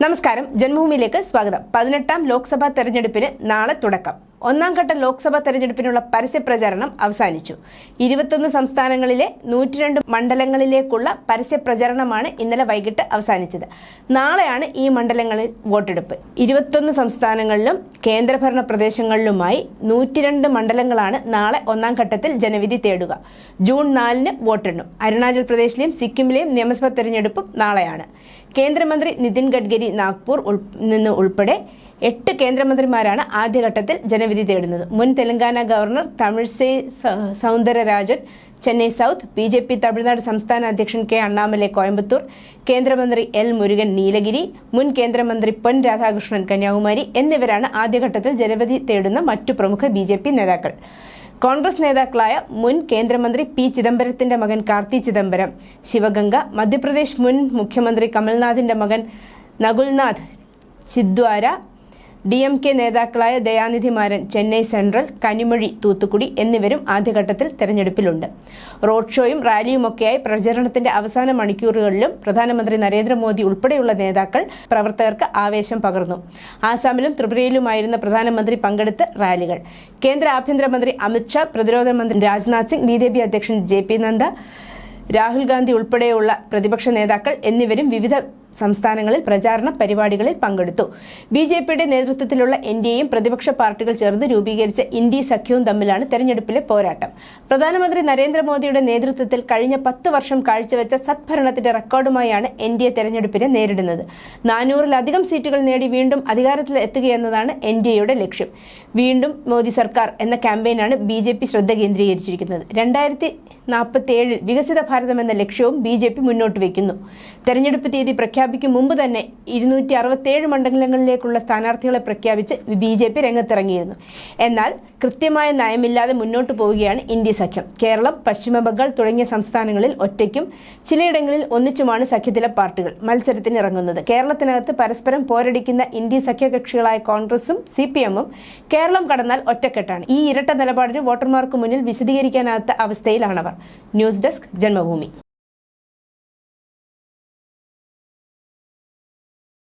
നമസ്കാരം, ജന്മഭൂമിയിലേക്ക് സ്വാഗതം. 18ാം ലോക്സഭാ തെരഞ്ഞെടുപ്പിന് നാളെ തുടക്കം. ഒന്നാം ഘട്ട ലോക്സഭാ തെരഞ്ഞെടുപ്പിനുള്ള പരസ്യപ്രചാരണം അവസാനിച്ചു. 21 സംസ്ഥാനങ്ങളിലെ 102 മണ്ഡലങ്ങളിലേക്കുള്ള പരസ്യപ്രചാരണമാണ് ഇന്നലെ വൈകിട്ട് അവസാനിച്ചത്. നാളെയാണ് ഈ മണ്ഡലങ്ങളിൽ വോട്ടെടുപ്പ്. 21 സംസ്ഥാനങ്ങളിലും കേന്ദ്രഭരണ പ്രദേശങ്ങളിലുമായി 102 മണ്ഡലങ്ങളാണ് നാളെ ഒന്നാം ഘട്ടത്തിൽ ജനവിധി തേടുക. ജൂൺ 4-ന് വോട്ടെണ്ണും. അരുണാചൽ പ്രദേശിലെയും സിക്കിമിലെയും നിയമസഭാ തെരഞ്ഞെടുപ്പും നാളെയാണ്. കേന്ദ്രമന്ത്രി നിതിൻ ഗഡ്കരി നാഗ്പൂർ നിന്ന് ഉൾപ്പെടെ 8 കേന്ദ്രമന്ത്രിമാരാണ് ആദ്യഘട്ടത്തിൽ ജനവിധി തേടുന്നത്. മുൻ Telangana governor Tamilisai Soundararajan Chennai south, BJP Tamil Nadu സംസ്ഥാന അധ്യക്ഷൻ കെ അണ്ണാമലൈ കോയമ്പത്തൂർ, കേന്ദ്രമന്ത്രി എൽ മുരുകൻ നീലഗിരി, മുൻ കേന്ദ്രമന്ത്രി പൊൻ രാധാകൃഷ്ണൻ കന്യാകുമാരി എന്നിവരാണ് ആദ്യഘട്ടത്തിൽ ജനവിധി തേടുന്ന മറ്റു പ്രമുഖ BJP നേതാക്കൾ. കോൺഗ്രസ് നേതാക്കളായ മുൻ കേന്ദ്രമന്ത്രി P. ചിദംബരത്തിന്റെ മകൻ കാർത്തി ചിദംബരം ശിവഗംഗ, മധ്യപ്രദേശ് മുൻ മുഖ്യമന്ത്രി കമൽനാഥിന്റെ മകൻ നകുൽനാഥ് ചിദ്വാര, DMK നേതാക്കളായ ദയാനിധി മാരൻ ചെന്നൈ സെൻട്രൽ, കനിമൊഴി തൂത്തുക്കുടി എന്നിവരും ആദ്യഘട്ടത്തിൽ തെരഞ്ഞെടുപ്പിലുണ്ട്. റോഡ് ഷോയും റാലിയുമൊക്കെയായി പ്രചരണത്തിന്റെ അവസാന മണിക്കൂറുകളിലും പ്രധാനമന്ത്രി നരേന്ദ്രമോദി ഉൾപ്പെടെയുള്ള നേതാക്കൾ പ്രവർത്തകർക്ക് ആവേശം പകർന്നു. ആസാമിലും ത്രിപുരയിലുമായിരുന്ന പ്രധാനമന്ത്രി പങ്കെടുത്ത റാലികൾ. കേന്ദ്ര ആഭ്യന്തരമന്ത്രി അമിത്ഷാ, പ്രതിരോധ മന്ത്രി രാജ്നാഥ് സിംഗ്, BJP അധ്യക്ഷൻ JP നദ്ദ, രാഹുൽ ഗാന്ധി ഉൾപ്പെടെയുള്ള പ്രതിപക്ഷ നേതാക്കൾ എന്നിവരും വിവിധ സംസ്ഥാനങ്ങളിൽ പ്രചാരണ പരിപാടികളിൽ പങ്കെടുത്തു. BJPയുടെ നേതൃത്വത്തിലുള്ള NDAയും പ്രതിപക്ഷ പാർട്ടികൾ ചേർന്ന് രൂപീകരിച്ച ഇന്ത്യ സഖ്യവും തമ്മിലാണ് തെരഞ്ഞെടുപ്പിലെ പോരാട്ടം. പ്രധാനമന്ത്രി നരേന്ദ്രമോദിയുടെ നേതൃത്വത്തിൽ കഴിഞ്ഞ 10 വർഷം കാഴ്ചവെച്ച സദ്ഭരണത്തിന്റെ റെക്കോർഡുമായാണ് NDA തെരഞ്ഞെടുപ്പിനെ നേരിടുന്നത്. 400-ലധികം സീറ്റുകൾ നേടി വീണ്ടും അധികാരത്തിൽ എത്തുകയെന്നതാണ് NDAയുടെ ലക്ഷ്യം. വീണ്ടും മോദി സർക്കാർ എന്ന ക്യാമ്പയിനാണ് BJP ശ്രദ്ധ കേന്ദ്രീകരിച്ചിരിക്കുന്നത്. 2047 വികസിത ഭാരതം എന്ന ലക്ഷ്യവും BJP മുന്നോട്ട് വയ്ക്കുന്നു. തെരഞ്ഞെടുപ്പ് തീയതി പ്രഖ്യാപിക്കും മുമ്പ് തന്നെ 267 മണ്ഡലങ്ങളിലേക്കുള്ള സ്ഥാനാർത്ഥികളെ പ്രഖ്യാപിച്ച് BJP രംഗത്തിറങ്ങിയിരുന്നു. എന്നാൽ കൃത്യമായ നയമില്ലാതെ മുന്നോട്ട് പോവുകയാണ് ഇന്ത്യ സഖ്യം. കേരളം, പശ്ചിമ ബംഗാൾ തുടങ്ങിയ സംസ്ഥാനങ്ങളിൽ ഒറ്റയ്ക്കും ചിലയിടങ്ങളിൽ ഒന്നിച്ചുമാണ് സഖ്യത്തിലെ പാർട്ടികൾ മത്സരത്തിന് ഇറങ്ങുന്നത്. കേരളത്തിനകത്ത് പരസ്പരം പോരടിക്കുന്ന ഇന്ത്യ സഖ്യകക്ഷികളായ കോൺഗ്രസും CPM-ഉം കേരളം കടന്നാൽ ഒറ്റക്കെട്ടാണ്. ഈ ഇരട്ട നിലപാടിന് വോട്ടർമാർക്ക് മുന്നിൽ വിശദീകരിക്കാനാകാത്ത അവസ്ഥയിലാണവർ. News desk, Janmabhumi.